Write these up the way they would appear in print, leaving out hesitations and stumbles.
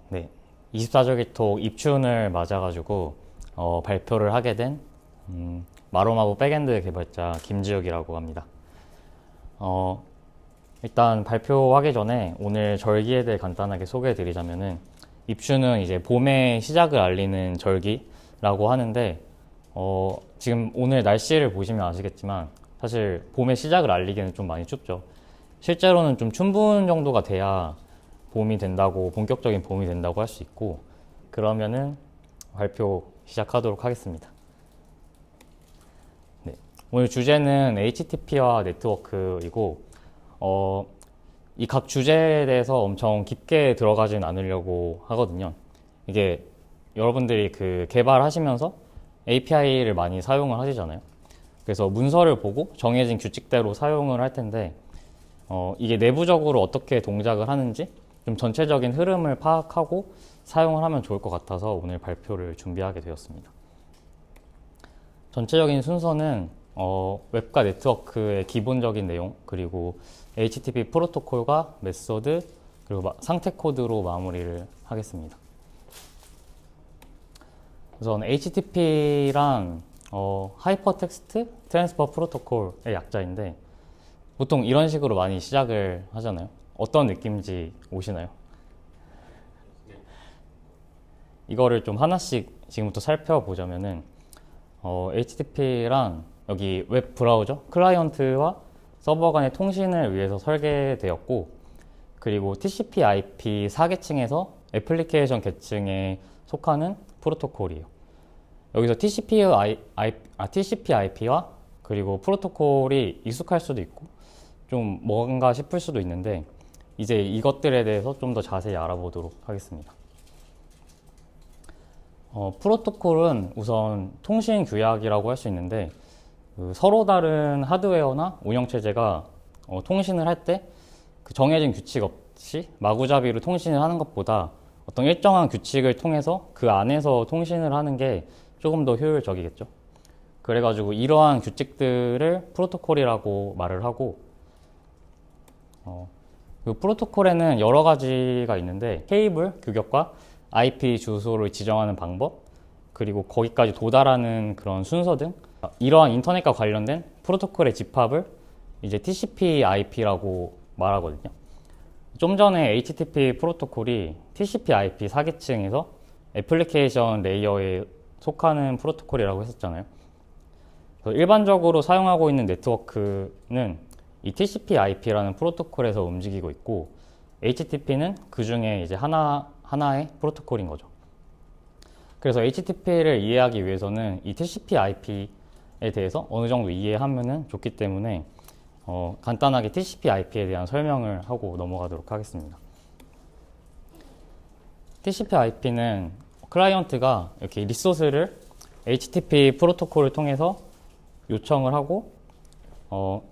네. 24조기 톡 입춘을 맞아가지고 발표를 하게 된 마로마보 백엔드 개발자 김지욱이라고 합니다. 어, 일단 발표하기 전에 오늘 절기에 대해 간단하게 소개해 드리자면은 입춘은 이제 봄의 시작을 알리는 절기라고 하는데 지금 오늘 날씨를 보시면 아시겠지만 사실 봄의 시작을 알리기는 좀 많이 춥죠. 실제로는 좀 춘분 정도가 돼야 봄이 된다고, 본격적인 봄이 된다고 할 수 있고, 그러면은 발표 시작하도록 하겠습니다. 네. 오늘 주제는 HTTP와 네트워크이고, 이 각 주제에 대해서 엄청 깊게 들어가진 않으려고 하거든요. 이게 여러분들이 그 개발하시면서 API를 많이 사용을 하시잖아요. 그래서 문서를 보고 정해진 규칙대로 사용을 할 텐데, 이게 내부적으로 어떻게 동작을 하는지 좀 전체적인 흐름을 파악하고 사용을 하면 좋을 것 같아서 오늘 발표를 준비하게 되었습니다. 전체적인 순서는 웹과 네트워크의 기본적인 내용, 그리고 HTTP 프로토콜과 메소드, 그리고 상태 코드로 마무리를 하겠습니다. 우선 HTTP란 하이퍼텍스트 트랜스퍼 프로토콜의 약자인데 보통 이런 식으로 많이 시작을 하잖아요. 어떤 느낌인지 오시나요? 이거를 좀 하나씩 지금부터 살펴보자면은 HTTP란 여기 웹 브라우저, 클라이언트와 서버 간의 통신을 위해서 설계되었고, 그리고 TCP/IP 4계층에서 애플리케이션 계층에 속하는 프로토콜이에요. 여기서 TCP/IP와 그리고 프로토콜이 익숙할 수도 있고 좀 뭔가 싶을 수도 있는데 이제 이것들에 대해서 좀 더 자세히 알아보도록 하겠습니다. 프로토콜은 우선 통신 규약이라고 할 수 있는데 서로 다른 하드웨어나 운영체제가 통신을 할 때 그 정해진 규칙 없이 마구잡이로 통신을 하는 것보다 어떤 일정한 규칙을 통해서 그 안에서 통신을 하는 게 조금 더 효율적이겠죠. 그래가지고 이러한 규칙들을 프로토콜이라고 말을 하고 그 프로토콜에는 여러 가지가 있는데 케이블 규격과 IP 주소를 지정하는 방법, 그리고 거기까지 도달하는 그런 순서 등 이러한 인터넷과 관련된 프로토콜의 집합을 이제 TCP/IP라고 말하거든요. 좀 전에 HTTP 프로토콜이 TCP/IP 4계층에서 애플리케이션 레이어에 속하는 프로토콜이라고 했었잖아요. 일반적으로 사용하고 있는 네트워크는 이 TCP/IP라는 프로토콜에서 움직이고 있고 HTTP는 그 중에 이제 하나의 프로토콜인 거죠. 그래서 HTTP를 이해하기 위해서는 이 TCP/IP에 대해서 어느 정도 이해하면 좋기 때문에 간단하게 TCP/IP에 대한 설명을 하고 넘어가도록 하겠습니다. TCP/IP는 클라이언트가 이렇게 리소스를 HTTP 프로토콜을 통해서 요청을 하고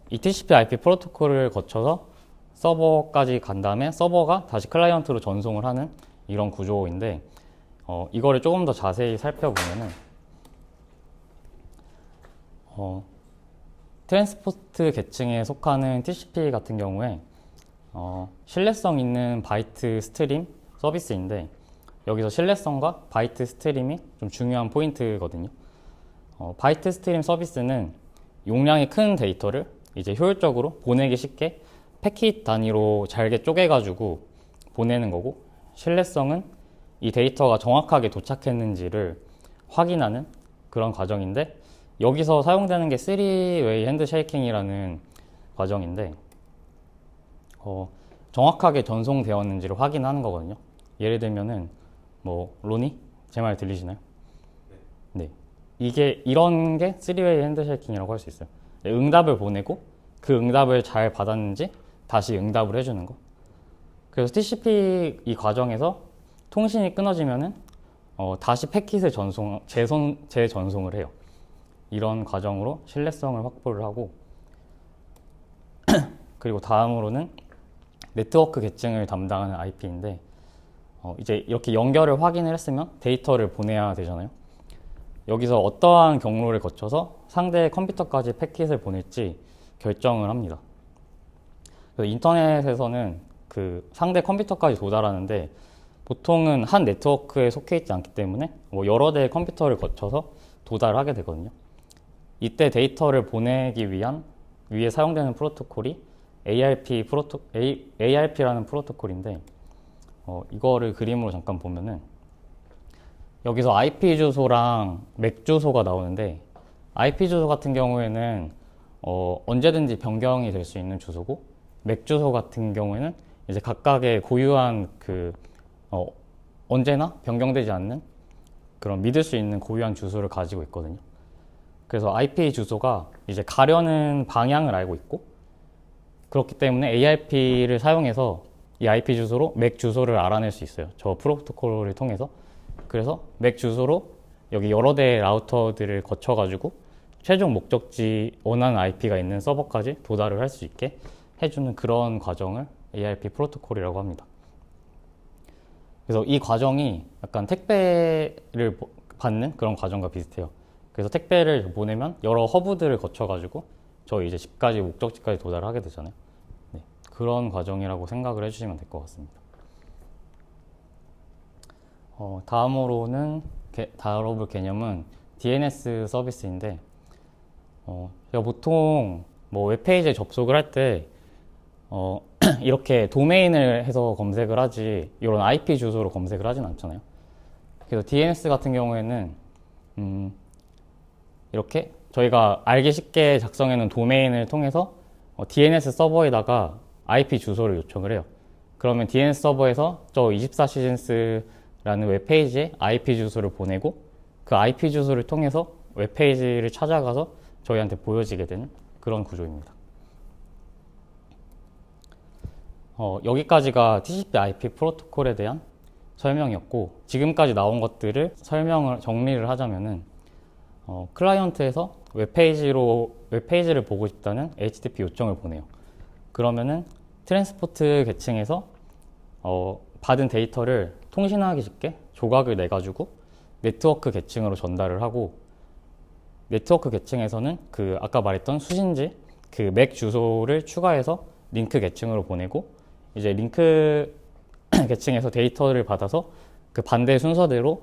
이 TCP/IP 프로토콜을 거쳐서 서버까지 간 다음에 서버가 다시 클라이언트로 전송을 하는 이런 구조인데 이거를 조금 더 자세히 살펴보면은 트랜스포트 계층에 속하는 TCP 같은 경우에 신뢰성 있는 바이트 스트림 서비스인데 여기서 신뢰성과 바이트 스트림이 좀 중요한 포인트거든요. 바이트 스트림 서비스는 용량이 큰 데이터를 이제 효율적으로 보내기 쉽게 패킷 단위로 잘게 쪼개가지고 보내는 거고, 신뢰성은 이 데이터가 정확하게 도착했는지를 확인하는 그런 과정인데 여기서 사용되는 게 3웨이 핸드쉐이킹이라는 과정인데 정확하게 전송되었는지를 확인하는 거거든요. 예를 들면은 뭐 로니? 제 말 들리시나요? 네. 이게 이런 게 3웨이 핸드쉐이킹이라고 할 수 있어요. 응답을 보내고 그 응답을 잘 받았는지 다시 응답을 해주는 거. 그래서 TCP 이 과정에서 통신이 끊어지면은 다시 패킷을 재전송을 해요. 이런 과정으로 신뢰성을 확보를 하고 그리고 다음으로는 네트워크 계층을 담당하는 IP인데 이제 이렇게 연결을 확인을 했으면 데이터를 보내야 되잖아요. 여기서 어떠한 경로를 거쳐서 상대의 컴퓨터까지 패킷을 보낼지 결정을 합니다. 그래서 인터넷에서는 그 상대 컴퓨터까지 도달하는데 보통은 한 네트워크에 속해 있지 않기 때문에 뭐 여러 대의 컴퓨터를 거쳐서 도달을 하게 되거든요. 이때 데이터를 보내기 위해 사용되는 프로토콜이 ARP라는 프로토콜인데, 이거를 그림으로 잠깐 보면은 여기서 IP 주소랑 맥 주소가 나오는데, IP 주소 같은 경우에는 언제든지 변경이 될 수 있는 주소고, 맥 주소 같은 경우에는 이제 각각의 고유한 언제나 변경되지 않는 그런 믿을 수 있는 고유한 주소를 가지고 있거든요. 그래서 IP 주소가 이제 가려는 방향을 알고 있고, 그렇기 때문에 ARP를 사용해서 이 IP 주소로 맥 주소를 알아낼 수 있어요. 저 프로토콜을 통해서. 그래서 맥 주소로 여기 여러 대의 라우터들을 거쳐가지고 최종 목적지 원하는 IP가 있는 서버까지 도달을 할 수 있게 해주는 그런 과정을 ARP 프로토콜이라고 합니다. 그래서 이 과정이 약간 택배를 받는 그런 과정과 비슷해요. 그래서 택배를 보내면 여러 허브들을 거쳐가지고 저희 이제 집까지, 목적지까지 도달하게 되잖아요. 네, 그런 과정이라고 생각을 해주시면 될 것 같습니다. 다음으로는 다뤄볼 개념은 DNS 서비스인데, 제가 보통 뭐 웹페이지에 접속을 할 때 이렇게 도메인을 해서 검색을 하지 이런 IP 주소로 검색을 하진 않잖아요. 그래서 DNS 같은 경우에는 이렇게 저희가 알기 쉽게 작성해놓은 도메인을 통해서 DNS 서버에다가 IP 주소를 요청을 해요. 그러면 DNS 서버에서 저 24시즌스라는 웹페이지에 IP 주소를 보내고, 그 IP 주소를 통해서 웹페이지를 찾아가서 저희한테 보여지게 되는 그런 구조입니다. 여기까지가 TCP/IP 프로토콜에 대한 설명이었고, 지금까지 나온 것들을 정리를 하자면은 클라이언트에서 웹페이지를 보고 싶다는 HTTP 요청을 보내요. 그러면은 트랜스포트 계층에서 받은 데이터를 통신하기 쉽게 조각을 내가지고 네트워크 계층으로 전달을 하고, 네트워크 계층에서는 아까 말했던 수신지, 맥 주소를 추가해서 링크 계층으로 보내고, 이제 링크 계층에서 데이터를 받아서 그 반대 순서대로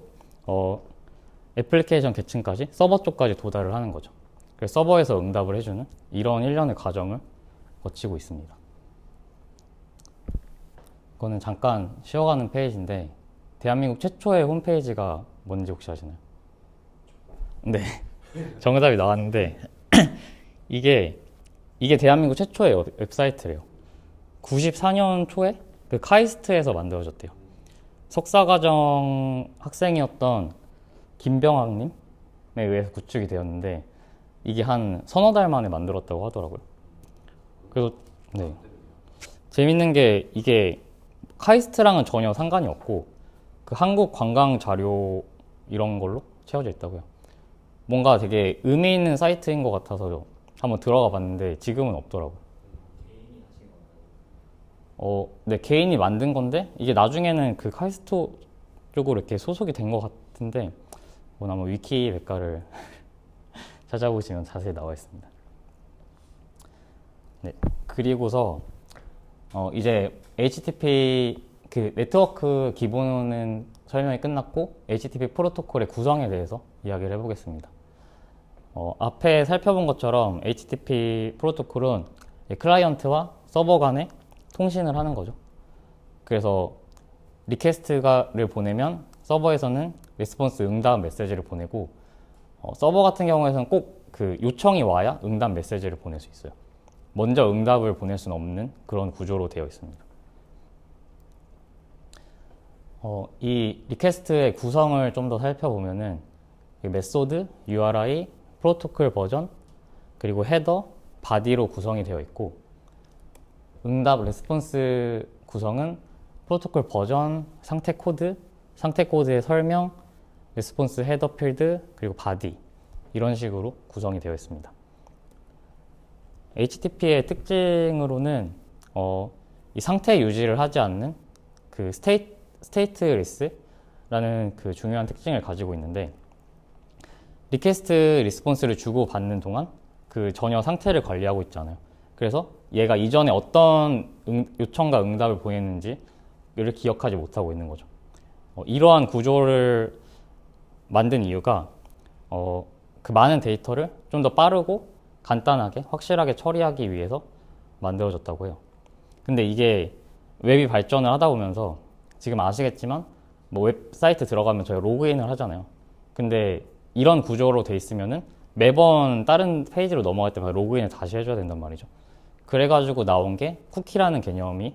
애플리케이션 계층까지, 서버 쪽까지 도달을 하는 거죠. 그래서 서버에서 응답을 해주는 이런 일련의 과정을 거치고 있습니다. 이거는 잠깐 쉬어가는 페이지인데, 대한민국 최초의 홈페이지가 뭔지 혹시 아시나요? 네, 정답이 나왔는데 이게 대한민국 최초의 웹사이트래요. 94년 초에 그 카이스트에서 만들어졌대요. 석사과정 학생이었던 김병학님에 의해서 구축이 되었는데, 이게 한 서너 달 만에 만들었다고 하더라고요. 그래서 네, 재밌는 게 이게 카이스트랑은 전혀 상관이 없고 그 한국 관광 자료 이런 걸로 채워져 있다고요. 뭔가 되게 의미 있는 사이트인 것 같아서 한번 들어가 봤는데 지금은 없더라고요. 네, 개인이 만든 건데 이게 나중에는 그 카이스트 쪽으로 이렇게 소속이 된 것 같은데, 아마 위키 백과를 찾아보시면 자세히 나와 있습니다. 네, 그리고서 이제 HTTP 네트워크 기본은 설명이 끝났고, HTTP 프로토콜의 구성에 대해서 이야기를 해보겠습니다. 앞에 살펴본 것처럼 HTTP 프로토콜은 클라이언트와 서버 간에 통신을 하는 거죠. 그래서 리퀘스트를 보내면 서버에서는 레스폰스 응답 메시지를 보내고, 서버 같은 경우에는 꼭 그 요청이 와야 응답 메시지를 보낼 수 있어요. 먼저 응답을 보낼 수는 없는 그런 구조로 되어 있습니다. 이 리퀘스트의 구성을 좀 더 살펴보면은 메소드, URI, 프로토콜 버전, 그리고 헤더, 바디로 구성이 되어 있고, 응답 레스폰스 구성은 프로토콜 버전, 상태 코드의 설명, 레스폰스 헤더 필드, 그리고 바디, 이런 식으로 구성이 되어 있습니다. HTTP의 특징으로는 이 상태 유지를 하지 않는 그 스테이트리스라는 그 중요한 특징을 가지고 있는데, 리퀘스트 리스폰스를 주고 받는 동안 그 전혀 상태를 관리하고 있잖아요. 그래서 얘가 이전에 어떤 요청과 응답을 보냈는지를 기억하지 못하고 있는 거죠. 이러한 구조를 만든 이유가 그 많은 데이터를 좀 더 빠르고 간단하게 확실하게 처리하기 위해서 만들어졌다고 해요. 근데 이게 웹이 발전을 하다 보면서 지금 아시겠지만 뭐 웹사이트 들어가면 저희 로그인을 하잖아요. 근데 이런 구조로 돼 있으면은 매번 다른 페이지로 넘어갈 때마다 로그인을 다시 해줘야 된단 말이죠. 그래가지고 나온 게 쿠키라는 개념이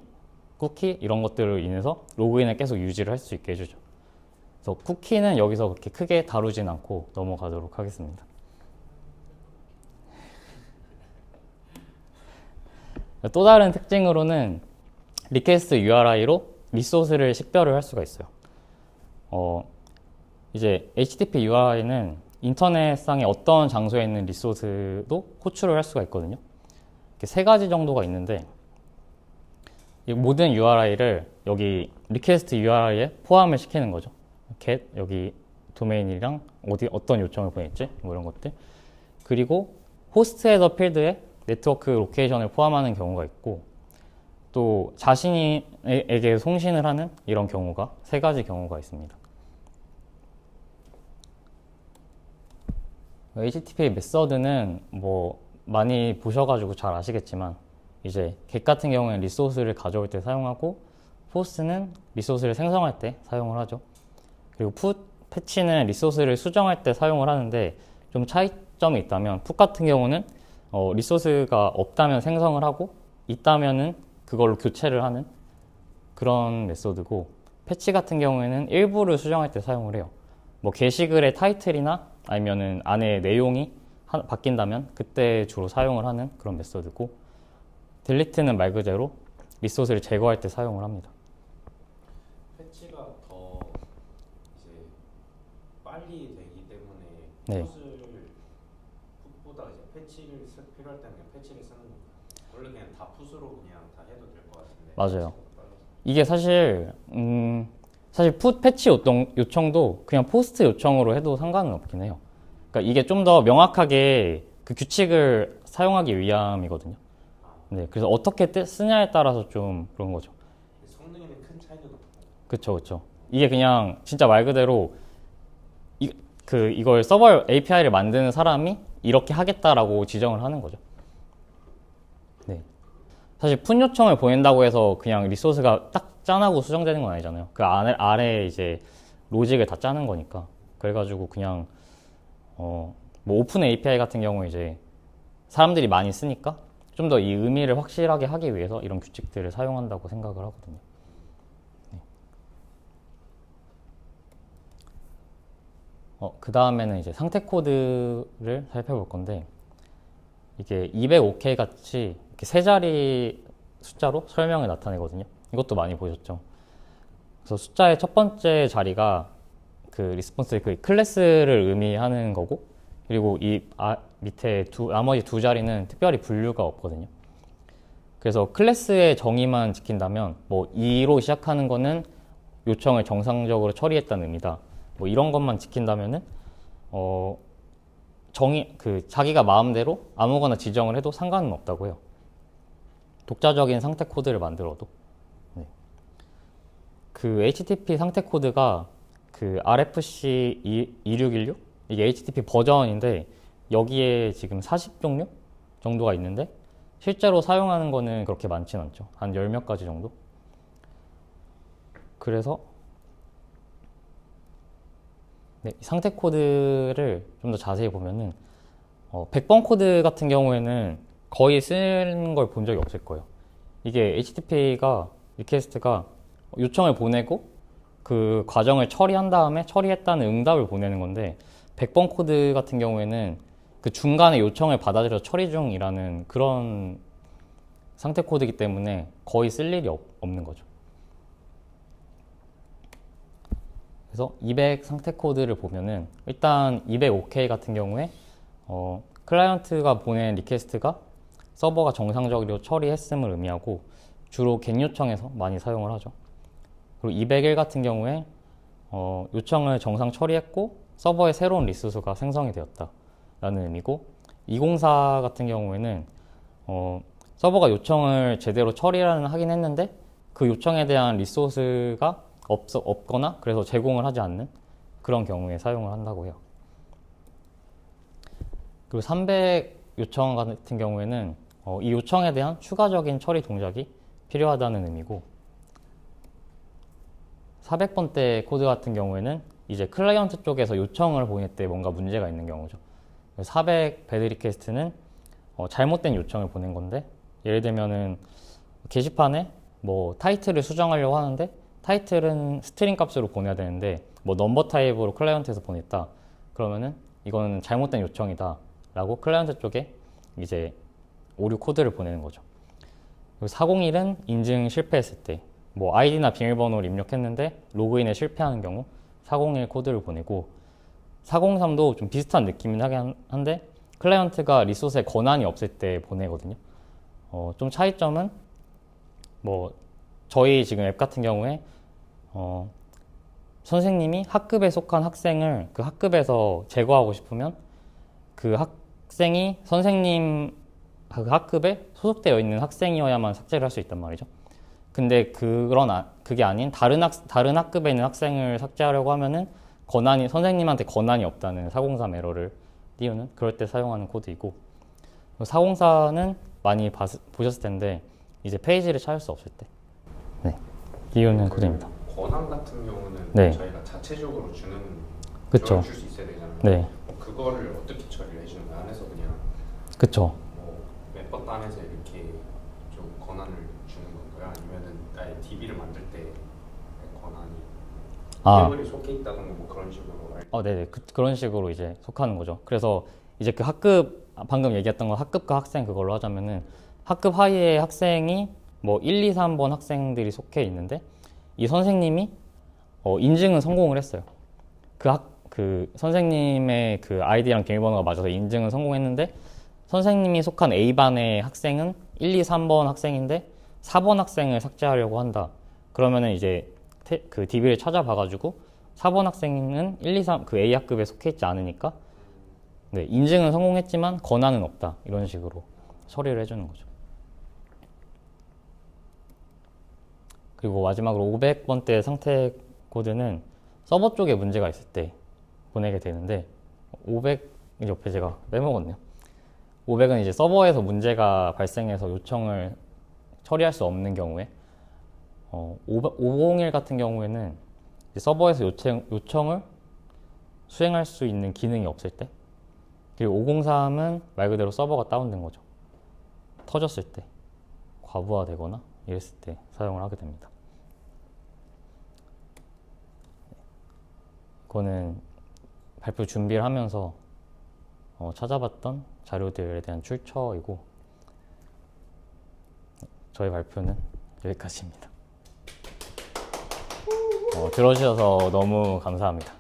쿠키 이런 것들로 인해서 로그인을 계속 유지를 할 수 있게 해주죠. 그래서 쿠키는 여기서 그렇게 크게 다루진 않고 넘어가도록 하겠습니다. 또 다른 특징으로는 리퀘스트 URI로 리소스를 식별을 할 수가 있어요. 이제 HTTP URI는 인터넷상의 어떤 장소에 있는 리소스도 호출을 할 수가 있거든요. 이렇게 세 가지 정도가 있는데 이 모든 URI를 여기 리퀘스트 URI에 포함을 시키는 거죠. get 여기 도메인이랑 어떤 요청을 보냈지 뭐 이런 것들. 그리고 호스트 헤더 필드에 네트워크 로케이션을 포함하는 경우가 있고 또 자신에게 송신을 하는 이런 경우가 세 가지 경우가 있습니다. HTTP 메서드는 뭐 많이 보셔가지고 잘 아시겠지만 이제 get 같은 경우에는 리소스를 가져올 때 사용하고 post는 리소스를 생성할 때 사용을 하죠. 그리고 put, 패치는 리소스를 수정할 때 사용을 하는데 좀 차이점이 있다면 put 같은 경우는 리소스가 없다면 생성을 하고 있다면은 그걸로 교체를 하는 그런 메소드고 패치 같은 경우에는 일부를 수정할 때 사용을 해요. 뭐 게시글의 타이틀이나 아니면은 안에 내용이 바뀐다면 그때 주로 사용을 하는 그런 메소드고 딜리트는 말 그대로 리소스를 제거할 때 사용을 합니다. 패치가 더 이제 빨리 되기 때문에 네. 풋보다 이제 패치를 필요할 때는 그냥 패치를 쓰는 건가요? 원래 그냥 다 풋으로 그냥 다 해도 될 것 같은데. 맞아요. 이게 사실 풋 패치 요청도 그냥 포스트 요청으로 해도 상관은 없긴 해요. 그러니까 이게 좀 더 명확하게 그 규칙을 사용하기 위함이거든요. 네, 그래서 어떻게 쓰냐에 따라서 좀 그런 거죠. 성능에는 큰 차이는 없고. 그쵸. 이게 그냥 진짜 말 그대로 이걸 서버 API를 만드는 사람이 이렇게 하겠다라고 지정을 하는 거죠. 네. 사실 풋 요청을 보낸다고 해서 그냥 리소스가 딱 짠하고 수정되는 건 아니잖아요. 그 아래에 이제 로직을 다 짜는 거니까. 그래가지고 그냥 뭐 오픈 API 같은 경우 이제 사람들이 많이 쓰니까 좀 더 이 의미를 확실하게 하기 위해서 이런 규칙들을 사용한다고 생각을 하거든요. 네. 그 다음에는 이제 상태 코드를 살펴볼 건데 이게 205K 같이 이렇게 세 자리 숫자로 설명을 나타내거든요. 이것도 많이 보셨죠. 그래서 숫자의 첫 번째 자리가 그 리스폰스의 그 클래스를 의미하는 거고 그리고 이 밑에 나머지 두 자리는 특별히 분류가 없거든요. 그래서 클래스의 정의만 지킨다면 뭐 2로 시작하는 거는 요청을 정상적으로 처리했다는 의미다. 뭐 이런 것만 지킨다면은 자기가 마음대로 아무거나 지정을 해도 상관은 없다고 해요. 독자적인 상태 코드를 만들어도. 네. 그 HTTP 상태 코드가 그 RFC 2616 이게 HTTP 버전인데 여기에 지금 40종류 정도가 있는데 실제로 사용하는 거는 그렇게 많지는 않죠. 한 10몇 가지 정도. 그래서 네, 상태 코드를 좀 더 자세히 보면은 100번 코드 같은 경우에는 거의 쓰는 걸 본 적이 없을 거예요. 이게 HTTP가 리퀘스트가 요청을 보내고 그 과정을 처리한 다음에 처리했다는 응답을 보내는 건데 100번 코드 같은 경우에는 그 중간에 요청을 받아들여 처리 중이라는 그런 상태 코드이기 때문에 거의 쓸 일이 없는 거죠. 그래서 200 상태 코드를 보면은 일단 205K 같은 경우에 클라이언트가 보낸 리퀘스트가 서버가 정상적으로 처리했음을 의미하고 주로 get 요청에서 많이 사용을 하죠. 그리고 201 같은 경우에 요청을 정상 처리했고 서버에 새로운 리소스가 생성이 되었다라는 의미고 204 같은 경우에는 서버가 요청을 제대로 처리를 하긴 했는데 그 요청에 대한 리소스가 없거나 그래서 제공을 하지 않는 그런 경우에 사용을 한다고 해요. 그리고 300 요청 같은 경우에는 이 요청에 대한 추가적인 처리 동작이 필요하다는 의미고, 400번대 코드 같은 경우에는 이제 클라이언트 쪽에서 요청을 보낼 때 뭔가 문제가 있는 경우죠. 400 배드 리퀘스트는 잘못된 요청을 보낸 건데, 예를 들면은 게시판에 뭐 타이틀을 수정하려고 하는데 타이틀은 스트링 값으로 보내야 되는데 뭐 넘버 타입으로 클라이언트에서 보냈다. 그러면은 이거는 잘못된 요청이다 라고 클라이언트 쪽에 이제 오류 코드를 보내는 거죠. 그리고 401은 인증 실패했을 때 뭐 아이디나 비밀번호를 입력했는데 로그인에 실패하는 경우 401 코드를 보내고, 403도 좀 비슷한 느낌이긴 하긴 한데 클라이언트가 리소스에 권한이 없을 때 보내거든요. 좀 차이점은 뭐 저희 지금 앱 같은 경우에 선생님이 학급에 속한 학생을 그 학급에서 제거하고 싶으면 그 학생이 선생님 그 학급에 소속되어 있는 학생이어야만 삭제를 할 수 있단 말이죠. 근데 그게 아닌 다른 학급에 있는 학생을 삭제하려고 하면은 선생님한테 권한이 없다는 403 에러를 띄우는, 그럴 때 사용하는 코드이고, 404는 많이 보셨을 텐데 이제 페이지를 찾을 수 없을 때 띄우는 코드입니다. 권한 같은 경우는 네. 저희가 자체적으로 그쵸. 줄 수 있어야 되잖아요. 네. 그거를 어떻게 처리를 해주는 거예요? 안에서 그냥 그쵸. 뭐 웹버트 안에서 이렇게 좀 권한을 주는 건가요? 아니면은 아예 DB를 만들 때 권한이 테이블이 속해 있다던가 뭐 그런 식으로 네네. 그런 식으로 이제 속하는 거죠. 그래서 이제 그 학급, 방금 얘기했던 거 학급과 학생 그걸로 하자면은 학급 하위의 학생이 뭐 1, 2, 3번 학생들이 속해 있는데 이 선생님이 인증은 성공을 했어요. 그 선생님의 그 아이디랑 비밀번호가 맞아서 인증은 성공했는데 선생님이 속한 A반의 학생은 1, 2, 3번 학생인데 4번 학생을 삭제하려고 한다. 그러면은 이제 그 DB를 찾아봐가지고 4번 학생은 1, 2, 3 그 A 학급에 속해 있지 않으니까 인증은 성공했지만 권한은 없다. 이런 식으로 처리를 해주는 거죠. 그리고 마지막으로 500번대 상태 코드는 서버 쪽에 문제가 있을 때 보내게 되는데, 500 옆에 제가 빼먹었네요. 500은 이제 서버에서 문제가 발생해서 요청을 처리할 수 없는 경우에, 501 같은 경우에는 서버에서 요청을 수행할 수 있는 기능이 없을 때, 그리고 503은 말 그대로 서버가 다운된 거죠. 터졌을 때, 과부하되거나 이랬을 때 사용을 하게 됩니다. 이거는 발표 준비를 하면서 찾아봤던 자료들에 대한 출처이고, 저희 발표는 여기까지입니다. 들어주셔서 너무 감사합니다.